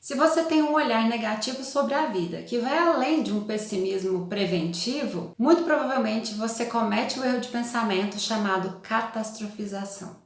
Se você tem um olhar negativo sobre a vida, que vai além de um pessimismo preventivo, muito provavelmente você comete o erro de pensamento chamado catastrofização.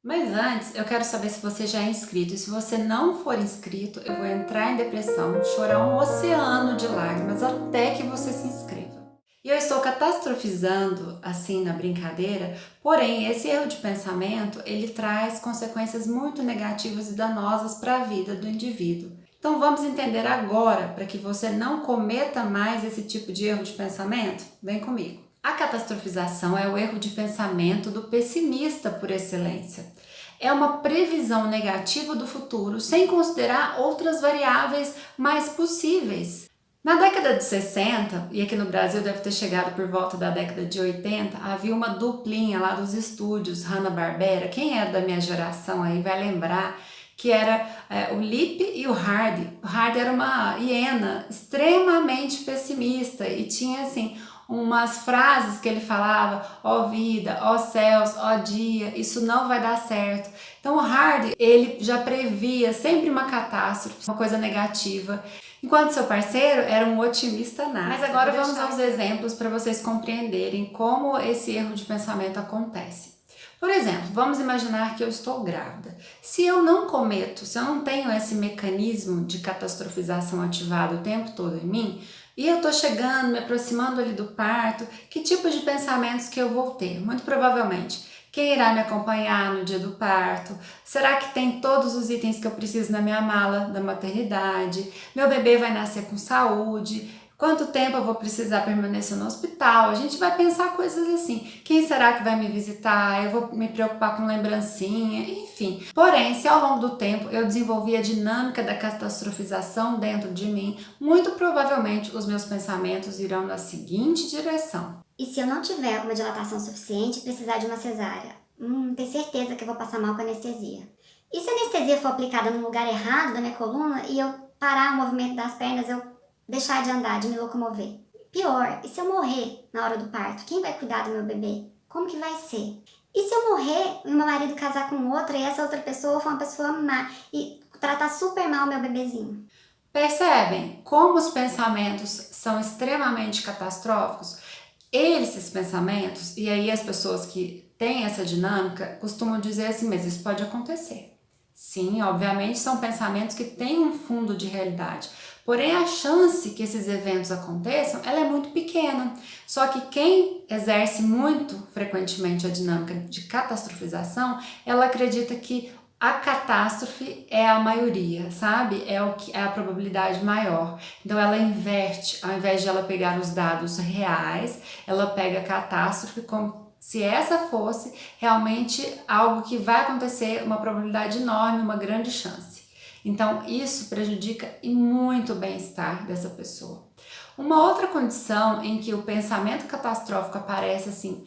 Mas antes, eu quero saber se você já é inscrito. E se você não for inscrito, eu vou entrar em depressão, chorar um oceano de lágrimas até que você se inscreva. E eu estou catastrofizando assim na brincadeira, porém esse erro de pensamento, ele traz consequências muito negativas e danosas para a vida do indivíduo. Então vamos entender agora, para que você não cometa mais esse tipo de erro de pensamento? Vem comigo. A catastrofização é o erro de pensamento do pessimista por excelência. É uma previsão negativa do futuro sem considerar outras variáveis mais possíveis. Na década de 60, e aqui no Brasil deve ter chegado por volta da década de 80, havia uma duplinha lá dos estúdios Hanna-Barbera. Quem é da minha geração aí vai lembrar que era o Lip e o Hardy. O Hardy era uma hiena extremamente pessimista e tinha assim umas frases que ele falava: ó vida, ó céus, ó dia, isso não vai dar certo. Então o Hardy, ele já previa sempre uma catástrofe, uma coisa negativa, enquanto seu parceiro era um otimista nato. Mas agora vamos aos exemplos para vocês compreenderem como esse erro de pensamento acontece. Por exemplo, vamos imaginar que eu estou grávida. Se eu não tenho esse mecanismo de catastrofização ativado o tempo todo em mim, e eu tô chegando, me aproximando ali do parto, que tipo de pensamentos que eu vou ter? Muito provavelmente, quem irá me acompanhar no dia do parto? Será que tem todos os itens que eu preciso na minha mala da maternidade? Meu bebê vai nascer com saúde? Quanto tempo eu vou precisar permanecer no hospital? A gente vai pensar coisas assim. Quem será que vai me visitar? Eu vou me preocupar com lembrancinha, enfim. Porém, se ao longo do tempo eu desenvolvi a dinâmica da catastrofização dentro de mim, muito provavelmente os meus pensamentos irão na seguinte direção. E se eu não tiver uma dilatação suficiente e precisar de uma cesárea? Tenho certeza que eu vou passar mal com anestesia. E se a anestesia for aplicada no lugar errado da minha coluna e eu parar o movimento das pernas, eu deixar de andar, de me locomover? Pior, e se eu morrer na hora do parto? Quem vai cuidar do meu bebê? Como que vai ser? E se eu morrer e meu marido casar com outra e essa outra pessoa for uma pessoa má e tratar super mal o meu bebezinho? Percebem como os pensamentos são extremamente catastróficos? Esses pensamentos, e aí as pessoas que têm essa dinâmica costumam dizer assim, mas isso pode acontecer. Sim, obviamente são pensamentos que têm um fundo de realidade, porém a chance que esses eventos aconteçam, ela é muito pequena. Só que quem exerce muito frequentemente a dinâmica de catastrofização, ela acredita que a catástrofe é a maioria, sabe? É a probabilidade maior. Então ela inverte, ao invés de ela pegar os dados reais, ela pega a catástrofe como se essa fosse realmente algo que vai acontecer, uma probabilidade enorme, uma grande chance. Então isso prejudica e muito o bem-estar dessa pessoa. Uma outra condição em que o pensamento catastrófico aparece assim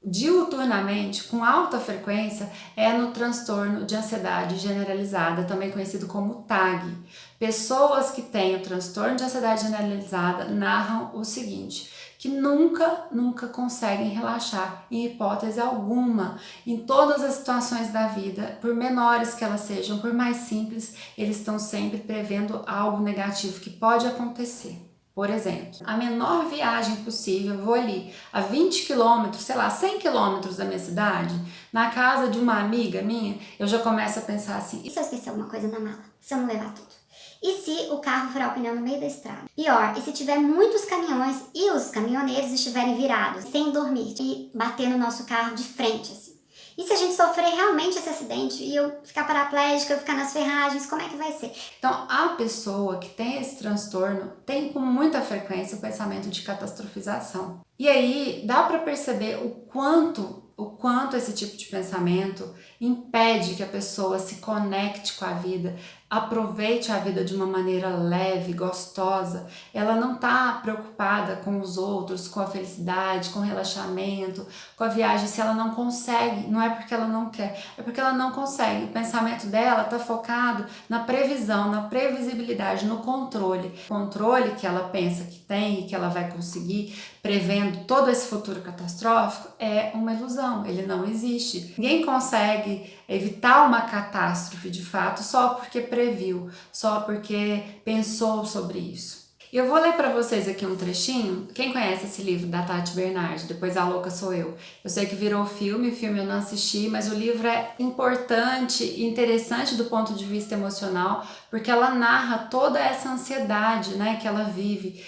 diuturnamente, com alta frequência, é no transtorno de ansiedade generalizada, também conhecido como TAG. Pessoas que têm o transtorno de ansiedade generalizada narram o seguinte, que nunca conseguem relaxar, em hipótese alguma, em todas as situações da vida, por menores que elas sejam, por mais simples, eles estão sempre prevendo algo negativo que pode acontecer. Por exemplo, a menor viagem possível, eu vou ali a 20 quilômetros, sei lá, 100 quilômetros da minha cidade, na casa de uma amiga minha, eu já começo a pensar assim, e se eu esquecer alguma coisa na mala? Se eu não levar tudo? E se o carro furar o pneu no meio da estrada? Pior, e se tiver muitos caminhões e os caminhoneiros estiverem virados, sem dormir, e bater no nosso carro de frente, assim? E se a gente sofrer realmente esse acidente e eu ficar paraplégica, eu ficar nas ferragens, como é que vai ser? Então, a pessoa que tem esse transtorno tem com muita frequência o pensamento de catastrofização. E aí dá para perceber o quanto esse tipo de pensamento impede que a pessoa se conecte com a vida, aproveite a vida de uma maneira leve, gostosa. Ela não está preocupada com os outros, com a felicidade, com o relaxamento, com a viagem. Se ela não consegue, não é porque ela não quer, é porque ela não consegue. O pensamento dela está focado na previsão, na previsibilidade, no controle. O controle que ela pensa que tem e que ela vai conseguir, prevendo todo esse futuro catastrófico, é uma ilusão, ele não existe. Ninguém consegue evitar uma catástrofe de fato só porque previu, só porque pensou sobre isso. E eu vou ler para vocês aqui um trechinho. Quem conhece esse livro da Tati Bernardi, Depois a Louca Sou Eu? Eu sei que virou filme, o filme eu não assisti, mas o livro é importante e interessante do ponto de vista emocional, porque ela narra toda essa ansiedade, né, que ela vive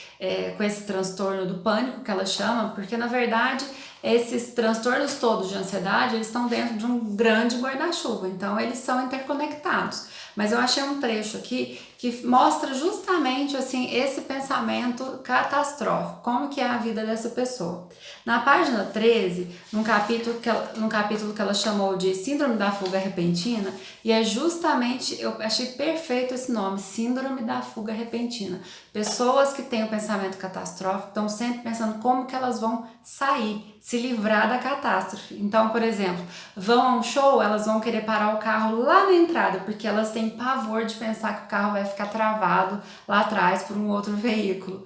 com esse transtorno do pânico, que ela chama, porque na verdade esses transtornos todos de ansiedade, eles estão dentro de um grande guarda-chuva, então eles são interconectados. Mas eu achei um trecho aqui que mostra justamente assim esse pensamento catastrófico, como que é a vida dessa pessoa. Na página 13, num capítulo que ela chamou de Síndrome da Fuga Repentina, e é justamente, eu achei perfeito esse nome, Síndrome da Fuga Repentina. Pessoas que têm o pensamento catastrófico estão sempre pensando como que elas vão sair, se livrar da catástrofe. Então, por exemplo, vão a um show, elas vão querer parar o carro lá na entrada, porque elas têm pavor de pensar que o carro vai ficar travado lá atrás por um outro veículo.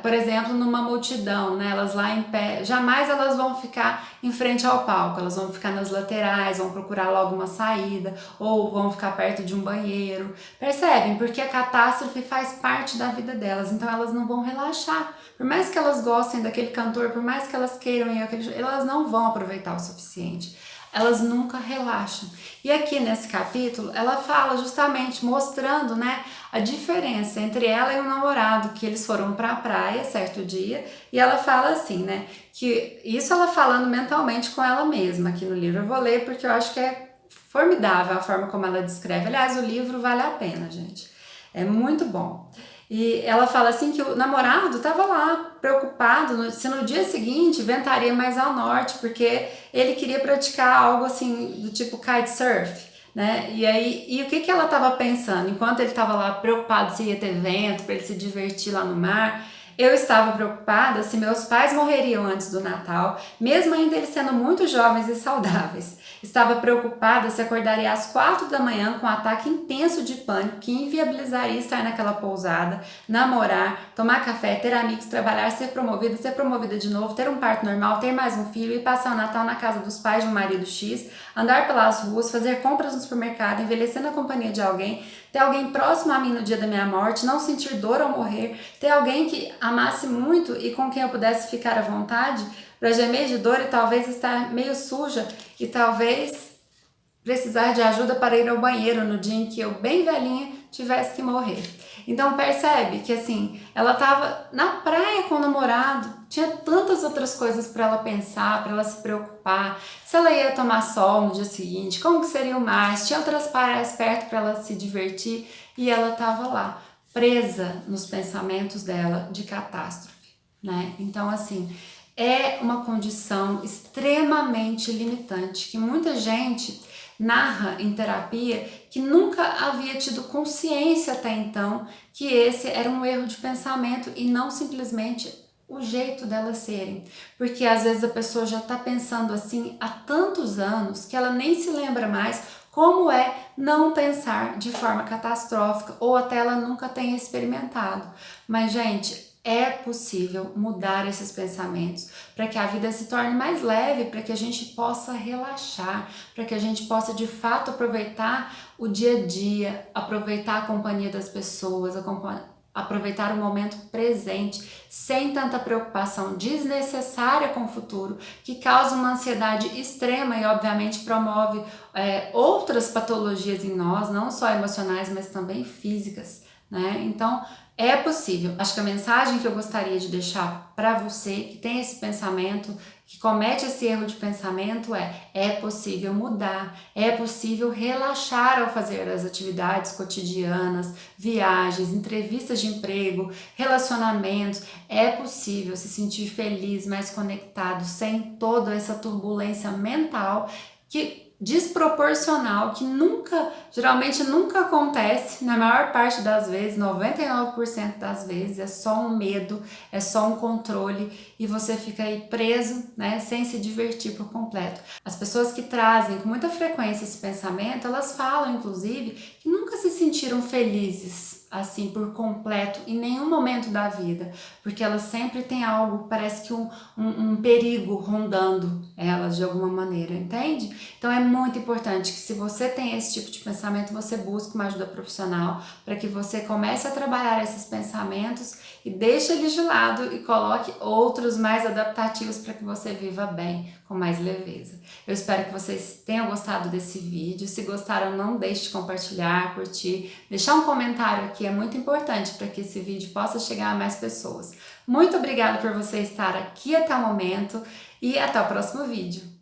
Por exemplo, numa multidão, né, elas lá em pé, jamais elas vão ficar em frente ao palco, elas vão ficar nas laterais, vão procurar logo uma saída, ou vão ficar perto de um banheiro. Percebem? Porque a catástrofe faz parte da vida delas, então elas não vão relaxar. Por mais que elas gostem daquele cantor, por mais que elas queiram ir àquele show, elas não vão aproveitar o suficiente. Elas nunca relaxam. E aqui nesse capítulo, ela fala justamente mostrando, né, a diferença entre ela e o namorado, que eles foram para a praia certo dia, e ela fala assim, né, que isso ela falando mentalmente com ela mesma aqui no livro. Eu vou ler porque eu acho que é formidável a forma como ela descreve. Aliás, o livro vale a pena, gente. É muito bom. E ela fala assim que o namorado estava lá, preocupado se no dia seguinte ventaria mais ao norte, porque ele queria praticar algo assim do tipo kitesurf, né? E o que ela estava pensando? Enquanto ele estava lá preocupado se ia ter vento, para ele se divertir lá no mar, eu estava preocupada se meus pais morreriam antes do Natal, mesmo ainda eles sendo muito jovens e saudáveis. Estava preocupada se acordaria às 4 da manhã com um ataque intenso de pânico que inviabilizaria estar naquela pousada, namorar, tomar café, ter amigos, trabalhar, ser promovida de novo, ter um parto normal, ter mais um filho e passar o Natal na casa dos pais de um marido X, andar pelas ruas, fazer compras no supermercado, envelhecer na companhia de alguém, ter alguém próximo a mim no dia da minha morte, não sentir dor ao morrer, ter alguém que amasse muito e com quem eu pudesse ficar à vontade, para gemer de dor e talvez estar meio suja e talvez precisar de ajuda para ir ao banheiro no dia em que eu, bem velhinha, tivesse que morrer. Então percebe que assim, ela estava na praia com o namorado, tinha tantas outras coisas para ela pensar, para ela se preocupar, se ela ia tomar sol no dia seguinte, como que seria o mar, tinha outras praias perto para ela se divertir e ela estava lá, presa nos pensamentos dela de catástrofe, né? Então assim, é uma condição extremamente limitante que muita gente narra em terapia que nunca havia tido consciência até então que esse era um erro de pensamento e não simplesmente o jeito delas serem. Porque às vezes a pessoa já está pensando assim há tantos anos que ela nem se lembra mais como é não pensar de forma catastrófica ou até ela nunca tenha experimentado. Mas, gente, é possível mudar esses pensamentos para que a vida se torne mais leve, para que a gente possa relaxar, para que a gente possa de fato aproveitar o dia a dia, aproveitar a companhia das pessoas, aproveitar o momento presente, sem tanta preocupação desnecessária com o futuro, que causa uma ansiedade extrema e obviamente promove outras patologias em nós, não só emocionais, mas também físicas, né? Então, é possível. Acho que a mensagem que eu gostaria de deixar para você que tem esse pensamento, que comete esse erro de pensamento é possível mudar, é possível relaxar ao fazer as atividades cotidianas, viagens, entrevistas de emprego, relacionamentos. É possível se sentir feliz, mais conectado, sem toda essa turbulência mental que desproporcional que geralmente nunca acontece, na maior parte das vezes, 99% das vezes, é só um medo, é só um controle e você fica aí preso, né, sem se divertir por completo. As pessoas que trazem com muita frequência esse pensamento, elas falam, inclusive, que nunca se sentiram felizes assim por completo em nenhum momento da vida, porque elas sempre têm algo, parece que um perigo rondando elas de alguma maneira, entende? Então é muito importante que, se você tem esse tipo de pensamento, você busque uma ajuda profissional para que você comece a trabalhar esses pensamentos e deixe eles de lado e coloque outros mais adaptativos para que você viva bem, com mais leveza. Eu espero que vocês tenham gostado desse vídeo. Se gostaram, não deixe de compartilhar, curtir, deixar um comentário aqui, é muito importante para que esse vídeo possa chegar a mais pessoas. Muito obrigada por você estar aqui até o momento e até o próximo vídeo.